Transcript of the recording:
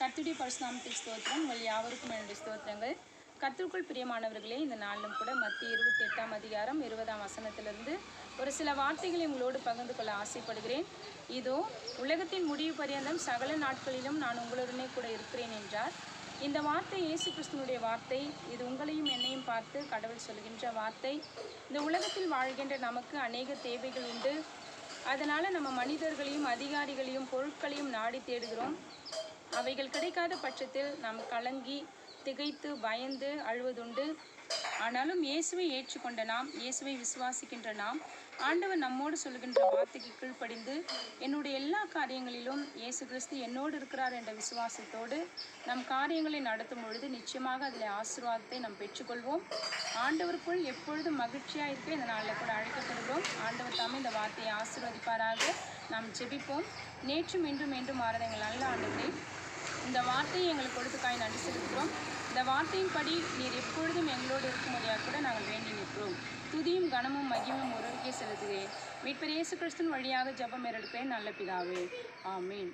கர்த்தருடைய பரிசுநாமத்துக்கு ஸ்தோத்திரம். உங்கள் யாவருக்கும் என்னுடைய ஸ்தோத்திரங்கள். கர்த்தருக்குள் பிரியமானவர்களே, இந்த நாளிலும் கூட மத்திய 28ஆம் அதிகாரம் 20ஆம் வசனத்திலிருந்து ஒரு சில வார்த்தைகளை உங்களோடு பகிர்ந்து கொள்ள ஆசைப்படுகிறேன். இதோ உலகத்தின் முடிவு பரியந்தம் சகல நாட்களிலும் நான் உங்களுடனே கூட இருக்கிறேன் என்றார். இந்த வார்த்தை இயேசு கிறிஸ்துவனுடைய வார்த்தை. இது உங்களையும் என்னையும் பார்த்து கடவுள் சொல்கின்ற வார்த்தை. இந்த உலகத்தில் வாழ்கின்ற நமக்கு அநேக தேவைகள் உண்டு. அதனால் நம்ம மனிதர்களையும் அதிகாரிகளையும் பொருட்களையும் நாடி தேடுகிறோம். அவைகள் கிடைக்காத பட்சத்தில் நாம் கலங்கி திகைத்து பயந்து அழுவதுண்டு. ஆனாலும் இயேசுவை ஏற்றுக்கொண்ட நாம், இயேசுவை விசுவாசிக்கின்ற நாம், ஆண்டவர் நம்மோடு சொல்கின்ற வார்த்தைக்கு கீழ்ப்படிந்து என்னுடைய எல்லா காரியங்களிலும் இயேசு கிறிஸ்து என்னோடு இருக்கிறார் என்ற விசுவாசத்தோடு நம் காரியங்களை நடத்தும் பொழுது நிச்சயமாக அதில் ஆசீர்வாதத்தை நாம் பெற்றுக்கொள்வோம். ஆண்டவருக்குள் எப்பொழுதும் மகிழ்ச்சியாக இருக்க இந்த நாளில் கூட அழைக்கப்படுகிறோம். ஆண்டவர் தாமே இந்த வார்த்தையை ஆசீர்வதிப்பாராக. நாம் ஜெபிப்போம். நேற்றும் இன்றும் என்றும் மாறாத எங்கள் நல்ல ஆண்டவரே, இந்த வார்த்தையை எங்களுக்கு கொடுத்துக்காய் நன்றி செலுத்துகிறோம். இந்த வார்த்தையின்படி நீர் எப்பொழுதும் எங்களோடு இருக்கும்படியாக கூட நாங்கள் வேண்டி நிற்கிறோம். துதியும் கனமும் மகிமும் ஒருவருக்கே செலுத்துகிறேன். மீட்பர் இயேசு கிறிஸ்துவின் வழியாக ஜெபம் ஏறெடுப்பேன் நல்ல பிதாவே. ஆமீன்.